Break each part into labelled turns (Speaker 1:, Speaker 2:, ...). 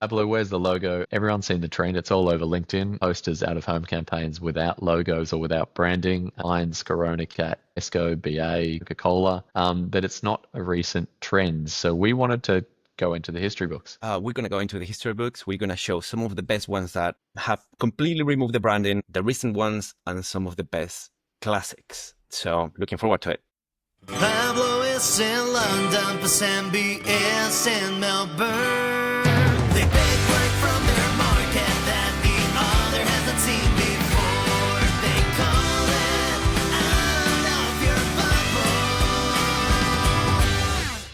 Speaker 1: Pablo, where's the logo? Everyone's seen the trend. It's all over LinkedIn. Posters out of home campaigns without logos or without branding. Heinz, Corona, Cat, Tesco, BA, Coca-Cola. But it's not a recent trend. So we wanted to go into the history books.
Speaker 2: We're going to go into the history books. We're going to show some of the best ones that have completely removed the branding, the recent ones, and some of the best classics. So looking forward to it.
Speaker 3: Pablo is in London, plus MBS in Melbourne. They beg work from their market that the other hasn't seen before. They call it out of your bubble.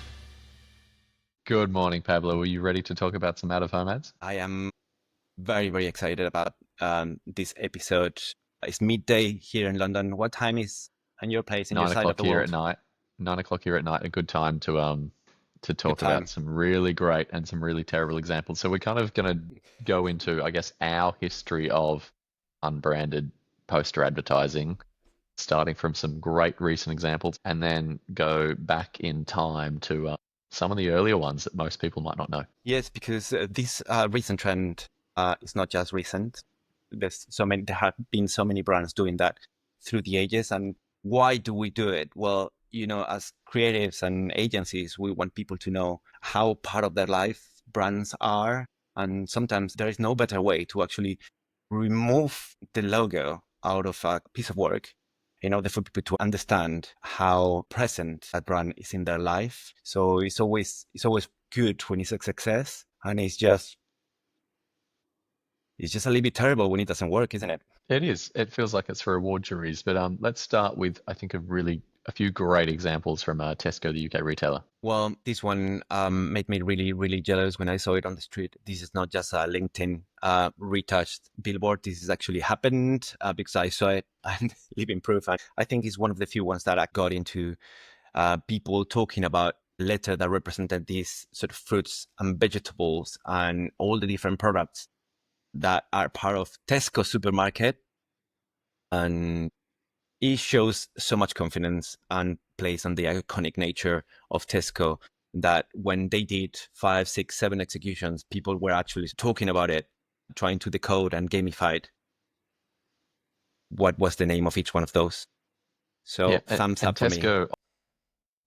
Speaker 1: Good morning, Pablo. Are you ready to talk about some out-of-home ads?
Speaker 2: I am very, very excited about this episode. It's midday here in London. What time is on your place in your
Speaker 1: 9
Speaker 2: side of
Speaker 1: o'clock
Speaker 2: the
Speaker 1: here
Speaker 2: world?
Speaker 1: at night. 9 o'clock here at night. A good time to talk
Speaker 2: time.
Speaker 1: about some really great and some really terrible examples. So we're kind of going to go into, I guess, our history of unbranded poster advertising, starting from some great recent examples, and then go back in time to some of the earlier ones that most people might not know.
Speaker 2: Yes, because this recent trend is not just recent. There have been so many brands doing that through the ages. And why do we do it? Well, as creatives and agencies, we want people to know how part of their life brands are. And sometimes there is no better way to actually remove the logo out of a piece of work in order for people to understand how present that brand is in their life. So it's always good when it's a success, and it's just a little bit terrible when it doesn't work, isn't it?
Speaker 1: It is. It feels like it's for award juries. But let's start with, I think, a few great examples from Tesco, the UK retailer.
Speaker 2: Well, this one made me really, really jealous when I saw it on the street. This is not just a LinkedIn retouched billboard. This has actually happened because I saw it and living proof. I think it's one of the few ones that I got into people talking about letter that represented these sort of fruits and vegetables and all the different products that are part of Tesco supermarket. And it shows so much confidence and plays on the iconic nature of Tesco that when they did 5, 6, 7 executions, people were actually talking about it, trying to decode and gamify what was the name of each one of those. So thumbs up for me.
Speaker 1: Tesco,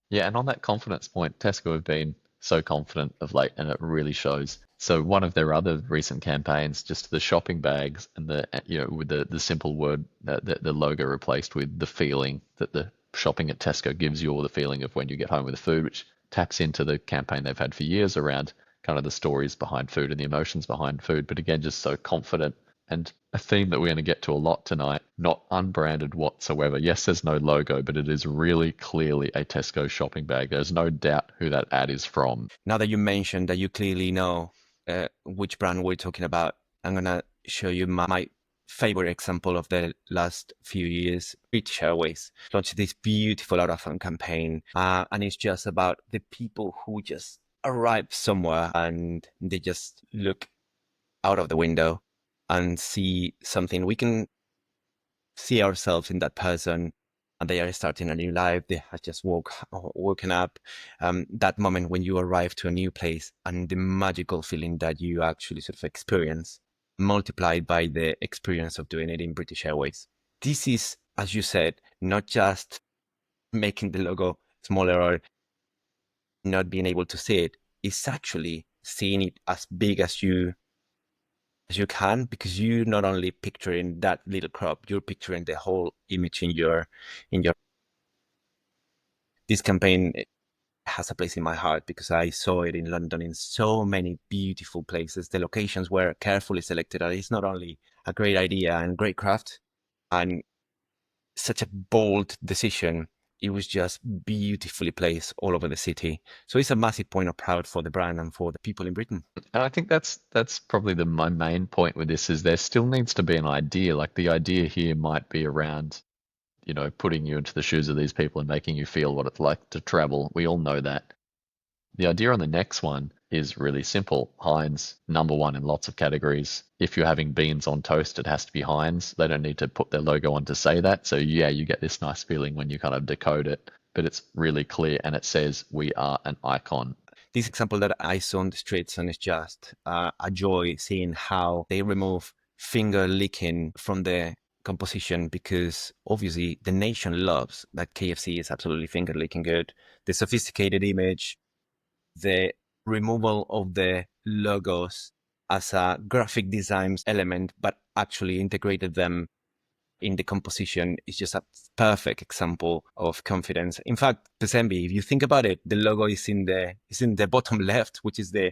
Speaker 1: yeah, and on that confidence point, Tesco have been so confident of late, and it really shows. So one of their other recent campaigns, just the shopping bags and with the simple word, the logo replaced with the feeling that the shopping at Tesco gives you, or the feeling of when you get home with the food, which taps into the campaign they've had for years around kind of the stories behind food and the emotions behind food. But again, just so confident, and a theme that we're going to get to a lot tonight, not unbranded whatsoever. Yes, there's no logo, but it is really clearly a Tesco shopping bag. There's no doubt who that ad is from.
Speaker 2: Now that you mentioned that you clearly know which brand we're talking about, I'm going to show you my favorite example of the last few years. British Airways launched this beautiful out-of-home campaign, and it's just about the people who just arrive somewhere and they just look out of the window and see something. We can see ourselves in that person, and they are starting a new life. They have just woken up. That moment when you arrive to a new place and the magical feeling that you actually sort of experience, multiplied by the experience of doing it in British Airways. This is, as you said, not just making the logo smaller or not being able to see it. It's actually seeing it as big as you can, because you're not only picturing that little crop, you're picturing the whole image in your. This campaign has a place in my heart because I saw it in London in so many beautiful places. The locations were carefully selected, and it's not only a great idea and great craft and such a bold decision, it was just beautifully placed all over the city. So it's a massive point of pride for the brand and for the people in Britain.
Speaker 1: And I think that's probably my main point with this, is there still needs to be an idea. Like, the idea here might be around, putting you into the shoes of these people and making you feel what it's like to travel. We all know that. The idea on the next one is really simple. Heinz, #1 in lots of categories. If you're having beans on toast, it has to be Heinz. They don't need to put their logo on to say that. So yeah, you get this nice feeling when you kind of decode it, but it's really clear, and it says we are an icon.
Speaker 2: This example that I saw on the streets, and it's just a joy seeing how they remove finger licking from the composition, because obviously the nation loves that KFC is absolutely finger licking good. The sophisticated image, the removal of the logos as a graphic design element, but actually integrated them in the composition is just a perfect example of confidence. In fact, Pesembi, if you think about it, the logo is in the bottom left, which is the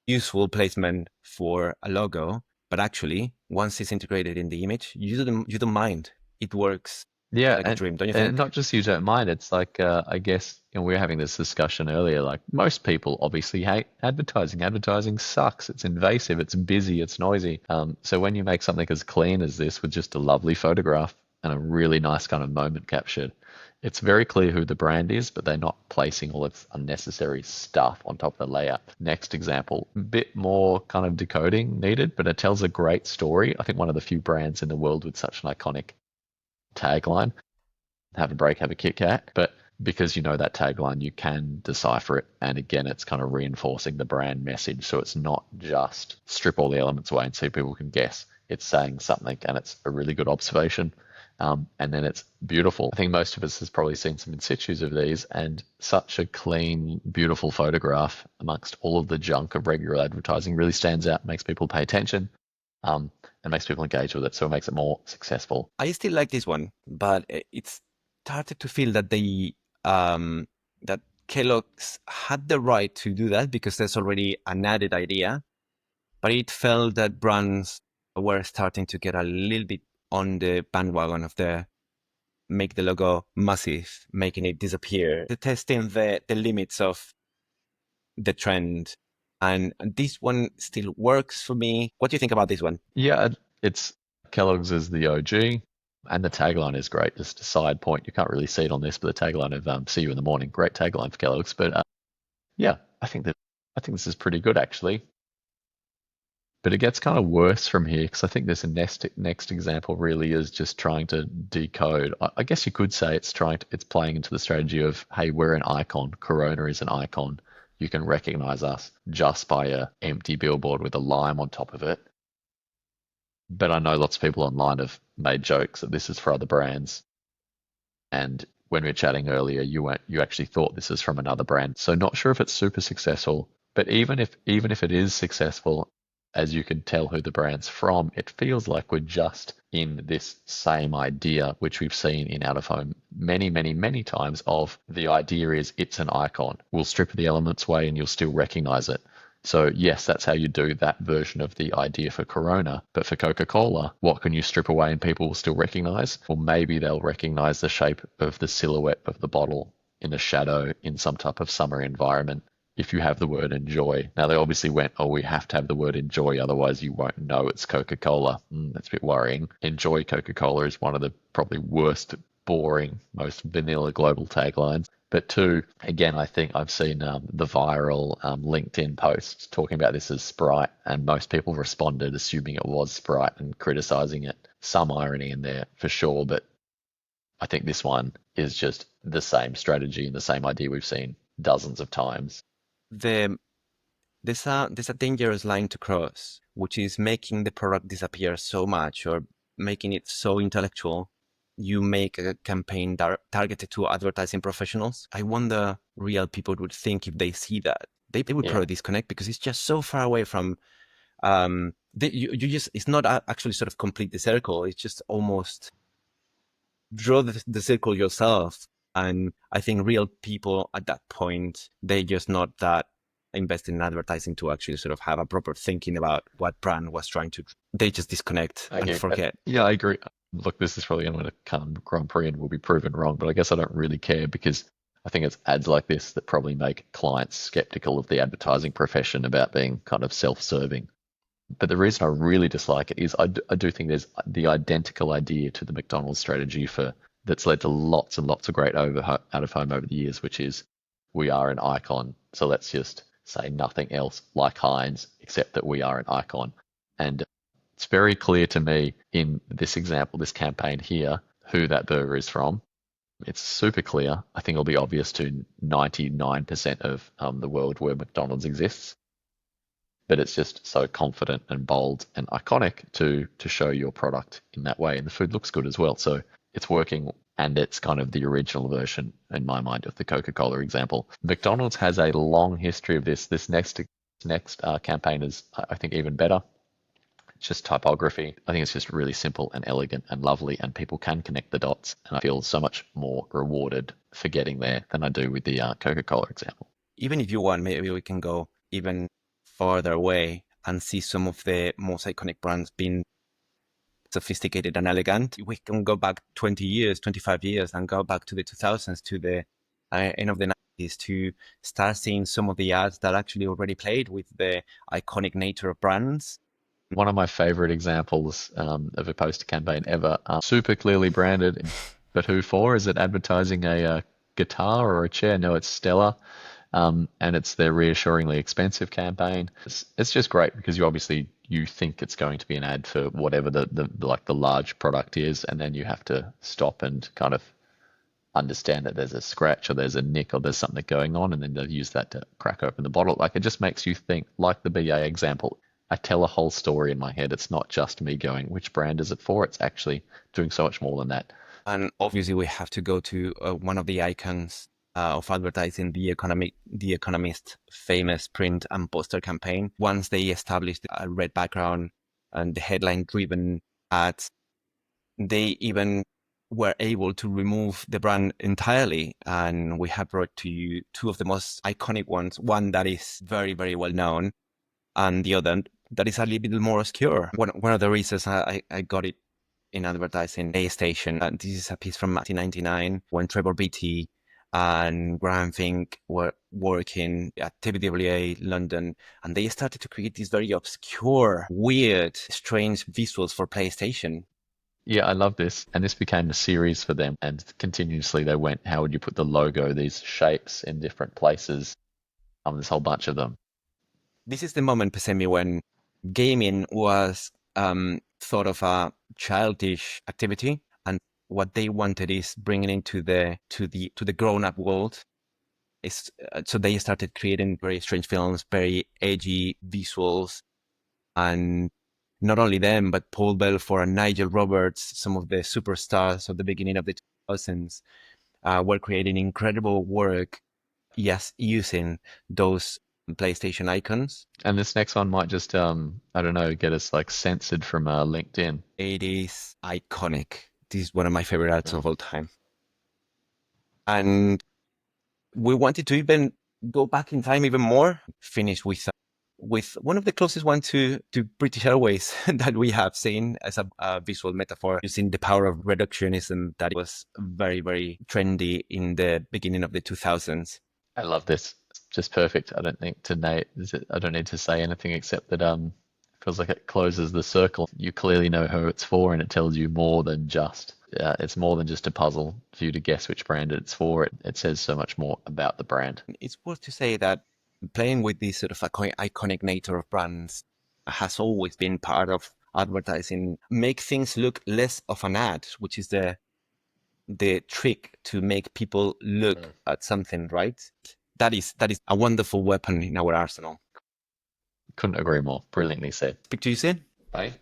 Speaker 2: useful placement for a logo. But actually, once it's integrated in the image, you don't mind. It works
Speaker 1: Yeah,
Speaker 2: like a dream, don't you
Speaker 1: and
Speaker 2: think?
Speaker 1: not just you don't mind. It's like I guess we were having this discussion earlier. Like most people obviously hate advertising. Advertising sucks. It's invasive. It's busy. It's noisy. So when you make something as clean as this with just a lovely photograph and a really nice kind of moment captured, it's very clear who the brand is, but they're not placing all its unnecessary stuff on top of the layout. Next example, a bit more kind of decoding needed, but it tells a great story. I think one of the few brands in the world with such an iconic tagline. Have a break, have a KitKat. But because you know that tagline, you can decipher it. And again, it's kind of reinforcing the brand message. So it's not just strip all the elements away and see if people can guess. It's saying something, and it's a really good observation. And then it's beautiful. I think most of us has probably seen some in situs of these, and such a clean, beautiful photograph amongst all of the junk of regular advertising really stands out, makes people pay attention, and makes people engage with it. So it makes it more successful.
Speaker 2: I still like this one, but it's started to feel that that Kellogg's had the right to do that because there's already an added idea, but it felt that brands were starting to get a little bit on the bandwagon of the make the logo massive, making it disappear, the testing the limits of the trend. And this one still works for me. What do you think about this one?
Speaker 1: Yeah, it's Kellogg's is the OG, and the tagline is great. Just a side point, you can't really see it on this, but the tagline of "See you in the morning," great tagline for Kellogg's. But yeah, I think this is pretty good actually. But it gets kind of worse from here because I think this next example really is just trying to decode. I guess you could say it's playing into the strategy of, hey, we're an icon. Corona is an icon. You can recognize us just by a empty billboard with a lime on top of it. But I know lots of people online have made jokes that this is for other brands. And when we were chatting earlier, you actually thought this is from another brand. So not sure if it's super successful. But even if it is successful, as you can tell who the brand's from, it feels like we're just in this same idea, which we've seen in out of home many, many, many times of the idea is it's an icon. We'll strip the elements away and you'll still recognize it. So yes, that's how you do that version of the idea for Corona. But for Coca-Cola, what can you strip away and people will still recognize? Well, maybe they'll recognize the shape of the silhouette of the bottle in a shadow in some type of summer environment. If you have the word enjoy. Now they obviously went, oh, we have to have the word enjoy, otherwise you won't know it's Coca-Cola. That's a bit worrying. Enjoy Coca-Cola is one of the probably worst, boring, most vanilla global taglines. But two, again, I think I've seen the viral LinkedIn posts talking about this as Sprite, and most people responded assuming it was Sprite and criticizing it. Some irony in there for sure, but I think this one is just the same strategy and the same idea we've seen dozens of times.
Speaker 2: There's a dangerous line to cross, which is making the product disappear so much or making it so intellectual. You make a campaign targeted to advertising professionals. I wonder real people would think if they see that. They would probably disconnect because it's just so far away from it's not actually sort of complete the circle. It's just almost draw the circle yourself. And I think real people at that point, they're just not that invested in advertising to actually sort of have a proper thinking about what brand was trying to. They just disconnect and forget.
Speaker 1: Yeah, I agree. Look, this is probably going to come Grand Prix and will be proven wrong, but I guess I don't really care because I think it's ads like this that probably make clients skeptical of the advertising profession about being kind of self-serving. But the reason I really dislike it is I do think there's the identical idea to the McDonald's strategy that's led to lots and lots of great out of home over the years, which is we are an icon. So let's just say nothing else like Heinz, except that we are an icon. And it's very clear to me in this example, this campaign here, who that burger is from. It's super clear. I think it'll be obvious to 99% of the world where McDonald's exists. But it's just so confident and bold and iconic to show your product in that way. And the food looks good as well. So it's working, and it's kind of the original version in my mind of the Coca-Cola example. McDonald's has a long history of this. This next campaign is, I think, even better. It's just typography. I think it's just really simple and elegant and lovely, and people can connect the dots. And I feel so much more rewarded for getting there than I do with the Coca-Cola example.
Speaker 2: Even if you want, maybe we can go even farther away and see some of the most iconic brands being sophisticated and elegant. We can go back 20 years, 25 years, and go back to the 2000s, to the end of the 90s, to start seeing some of the ads that actually already played with the iconic nature of brands.
Speaker 1: One of my favorite examples of a poster campaign ever, super clearly branded, but who for? Is it advertising a guitar or a chair? No, it's Stella. And it's their reassuringly expensive campaign. It's just great because you think it's going to be an ad for whatever the large product is, and then you have to stop and kind of understand that there's a scratch or there's a nick or there's something going on, and then they use that to crack open the bottle. Like, it just makes you think, like the BA example. I tell a whole story in my head. It's not just me going, which brand is it for? It's actually doing so much more than that.
Speaker 2: And obviously we have to go to one of the icons of advertising, the Economist famous print and poster campaign. Once they established a red background and the headline-driven ads, they even were able to remove the brand entirely. And we have brought to you two of the most iconic ones, one that is very, very well known, and the other that is a little bit more obscure. One of the reasons I got it in advertising, A Station. This is a piece from 1999 when Trevor Beatty and Graham Fink were working at TBWA London, and they started to create these very obscure, weird, strange visuals for PlayStation.
Speaker 1: Yeah, I love this. And this became a series for them. And continuously they went, how would you put the logo, these shapes in different places? There's a whole bunch of them.
Speaker 2: This is the moment, Pesemi, when gaming was thought of a childish activity, and what they wanted is bringing it to the grown-up world. So they started creating very strange films, very edgy visuals, and not only them, but Paul Belfour and Nigel Roberts, some of the superstars of the beginning of the 2000s, were creating incredible work, yes, using those PlayStation icons.
Speaker 1: And this next one might just, I don't know, get us like censored from LinkedIn.
Speaker 2: It is iconic. This is one of my favorite ads of all time. And we wanted to even go back in time even more, finish with one of the closest ones to British Airways that we have seen as a visual metaphor, using the power of reductionism that was very, very trendy in the beginning of the 2000s.
Speaker 1: I love this. It's just perfect. I don't need to say anything except that it feels like it closes the circle. You clearly know who it's for, and it tells you more than just it's more than just a puzzle for you to guess which brand it's for. It says so much more about the brand.
Speaker 2: It's worth to say that playing with this sort of iconic nature of brands has always been part of advertising. Make things look less of an ad, which is the trick to make people look at something, right? That is a wonderful weapon in our arsenal.
Speaker 1: Couldn't agree more. Brilliantly said.
Speaker 2: Speak to you soon.
Speaker 1: Bye.